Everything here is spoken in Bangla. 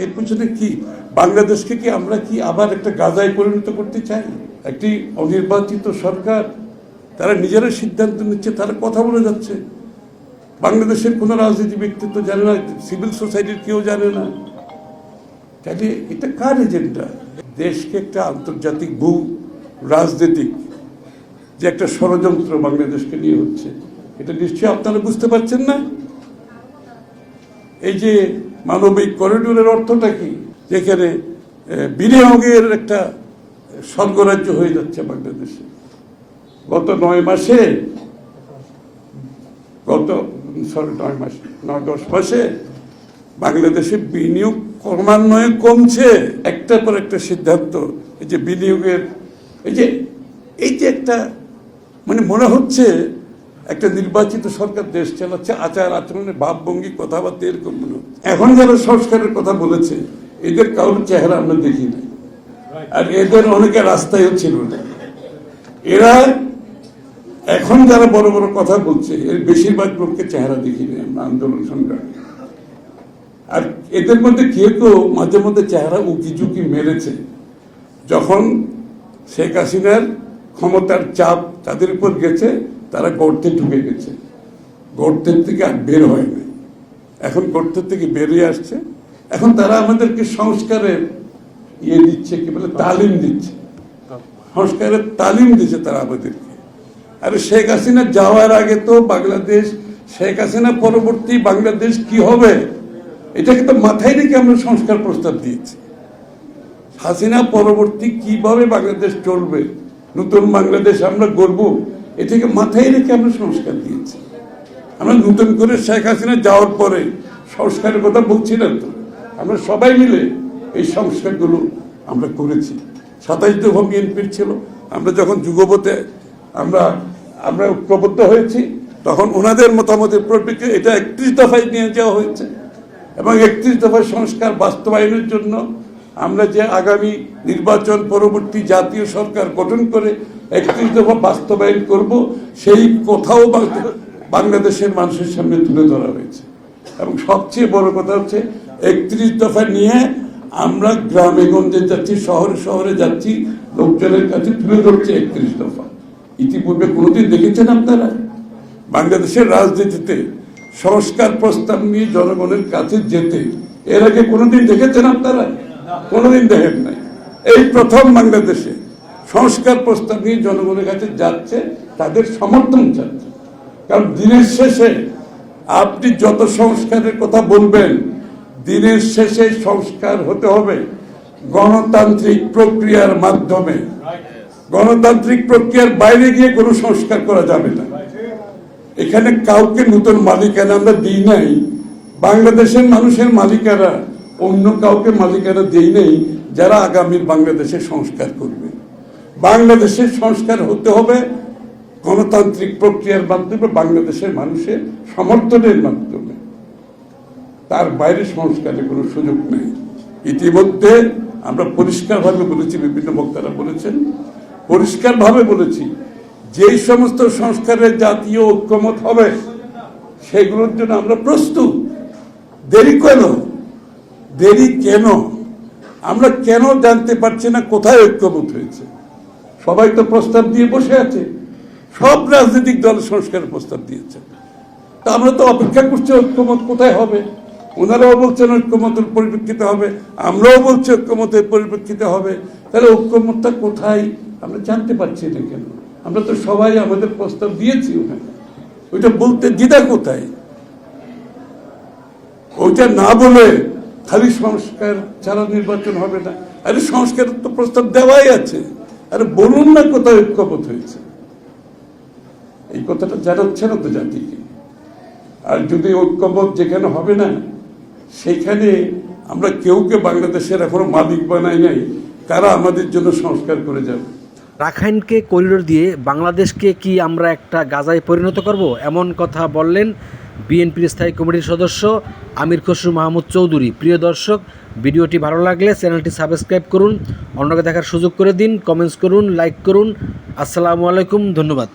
এর পিছনে কি বাংলাদেশকে কি আমরা কি আবার একটা গাজায় পরিণত করতে চাই? একটি অনির্বাচিত সরকার, তারা নিজেরা সিদ্ধান্ত নিচ্ছে, তারা কথা বলে যাচ্ছে। বাংলাদেশের কোনো রাজনীতি ব্যক্তিত্ব জানে না, সিভিল সোসাইটির কেউ জানে না। তাহলে এটা কার এজেন্ডা? দেশকে একটা আন্তর্জাতিক ভূ রাজনৈতিক যে একটা ষড়যন্ত্র বাংলাদেশকে নিয়ে হচ্ছে, এটা নিশ্চয়ই আপনারা বুঝতে পারছেন না। এই যে মানবিক করিডোরের অর্থটা কি? যেখানে বিনিয়োগের একটা স্বর্গরাজ্য হয়ে যাচ্ছে বাংলাদেশে। গত 9 মাসে 10 মাসে বাংলাদেশে বিনিয়োগ ক্রমান্বয়ে কমছে। একটার পর একটা সিদ্ধান্ত, এই যে বিনিয়োগের এই যে একটা মানে মনে হচ্ছে একটা নির্বাচিত সরকার দেশ চালাচ্ছে, আচার আচরণের ভাবভঙ্গি কথাবার্তা এরকম মনে হচ্ছে। এখন যারা সংস্কারের কথা বলেছে, এদের কারোর চেহারা আমরা দেখি নাই, আর এদের অনেকে রাস্তায়ও ছিল না। এরা এখন যারা বড় বড় কথা বলছে, এর বেশিরভাগ লোককে চেহারা দেখি নাই আমরা আন্দোলন সংগ্রামে। আর এদের মধ্যে কেউ কেউ মাঝে মধ্যে চেহারা উকি ঝুঁকি মেরেছে, যখন শেখ হাসিনার ক্ষমতার চাপ তাদের উপর গেছে, তারা গর্তে ঢুকে গেছে, গর্তের থেকে আর বের হয় না। এখন গর্তের থেকে বেরিয়ে আসছে, এখন তারা আমাদেরকে সংস্কারের দিচ্ছে, কি বলে তালিম দিচ্ছে, সংস্কারের তালিম দিচ্ছে তারা আমাদেরকে। আর শেখ হাসিনা যাওয়ার আগে তো বাংলাদেশ, শেখ হাসিনা পরবর্তী বাংলাদেশ কি হবে এটাকে তো মাথায় রেখে আমরা সংস্কার প্রস্তাব দিয়েছি। হাসিনা পরবর্তী কিভাবে বাংলাদেশ চলবে, নতুন বাংলাদেশ আমরা গড়ব, এটাকে মাথায় রেখে আমরা সংস্কার দিয়েছি। আমরা নতুন করে শেখ হাসিনা যাওয়ার পরে সংস্কারের কথা বলছিলাম তো, আমরা সবাই মিলে এই সংস্কারগুলো আমরা করেছি। 27 দফা বিএনপির ছিল, আমরা যখন যুগপথে আমরা ঐক্যবদ্ধ হয়েছি, তখন ওনাদের মতামতের পরিপ্রেক্ষিতে এটা 31 দফায় নিয়ে যাওয়া হয়েছে। এবং 31 দফার সংস্কার বাস্তবায়নের জন্য আমরা যে আগামী নির্বাচন পরবর্তী জাতীয় সরকার গঠন করে 31 দফা বাস্তবায়ন করব, সেই কথাও বাংলাদেশের মানুষের সামনে তুলে ধরা হয়েছে। এবং সবচেয়ে বড় কথা হচ্ছে 31 দফা নিয়ে আমরা গ্রামে গঞ্জে যাচ্ছি, শহরে শহরে যাচ্ছি, লোকজনের কাছে তুলে ধরছে 31 দফা। ইতিপূর্বে কোনোদিন দেখেছেন আপনারা বাংলাদেশের রাজনীতিতে সংস্কার প্রস্তাব নিয়ে জনগণের কাছে যেতে? এর আগে কোনোদিন দেখেছেন আপনারা? কোনোদিন দেখেন নাই। এই প্রথম বাংলাদেশে সংস্কার প্রস্তাব নিয়ে জনগণের কাছে যাচ্ছে, তাদের সমর্থন চাচ্ছে। কারণ দিনের শেষে আপনি যত সংস্কারের কথা বলবেন, দিনের শেষে সংস্কার হতে হবে গণতান্ত্রিক প্রক্রিয়ার মাধ্যমে। গণতান্ত্রিক প্রক্রিয়ার বাইরে গিয়ে কোনো সংস্কার করা যাবে না। এখানে কাউকে নতুন মালিকানা আমরা দিই নাই, বাংলাদেশের মানুষের মালিকানা অন্য কাউকে মালিকানা দিই নাই, যারা আগামীর বাংলাদেশের সংস্কার করবে। বাংলাদেশের সংস্কার হতে হবে গণতান্ত্রিক প্রক্রিয়ার মাধ্যমে, বাংলাদেশের মানুষের সমর্থনের মাধ্যমে। তার বাইরে সংস্কারের কোনো সুযোগ নেই। ইতিমধ্যে আমরা পরিষ্কারভাবে বলেছি, বিভিন্ন বক্তারা বলেছেন, পরিষ্কারভাবে বলেছি, যেই সমস্ত সংস্কারের জাতীয় ঐক্যমত হবে সেগুলোর জন্য আমরা প্রস্তুত। দেরি কেন? আমরা কেন জানতে পারছি না কোথায় ঐক্যমত হয়েছে? সবাই তো প্রস্তাব দিয়ে বসে আছে, সব রাজনৈতিক দল সংস্কারের প্রস্তাব দিয়েছে। তা আমরা তো অপেক্ষা করছি ঐক্যমত কোথায় হবে। ওনারাও বলছেন ঐক্যমতের পরিপ্রেক্ষিতে হবে, আমরাও বলছি ঐক্যমতের পরিপ্রেক্ষিতে হবে। তাহলে ঐক্যমতটা কোথায় আমরা জানতে পারছি না কেন? আমরা তো সবাই আমাদের প্রস্তাব দিয়েছি ওখানে, ওইটা বলতে দ্বিধা কোথায়? ওইটা না বলে খালি সংস্কার ছাড়া নির্বাচন হবে না। আরে সংস্কারের তো প্রস্তাব দেওয়াই আছে, আরে বলুন না কোথায় ঐক্যমত হয়েছে। এই কথাটা জানাচ্ছে না তো জাতিকে। আর যদি ঐক্যমত যেখানে হবে না, সেখানে আমরা কেউকে বাংলাদেশের এখনো মালিক বানাই নাই, তারা আমাদের জন্য সংস্কার করে যাবে। রাখাইনকে করিডোর দিয়ে বাংলাদেশকে কি আমরা একটা গাজায় পরিণত করব, এমন কথা বললেন বিএনপির স্থায়ী কমিটির সদস্য আমির খসরু মাহমুদ চৌধুরী। প্রিয় দর্শক, ভিডিওটি ভালো লাগলে চ্যানেলটি সাবস্ক্রাইব করুন, অন্যকে দেখার সুযোগ করে দিন, কমেন্টস করুন, লাইক করুন। আসসালামু আলাইকুম, ধন্যবাদ।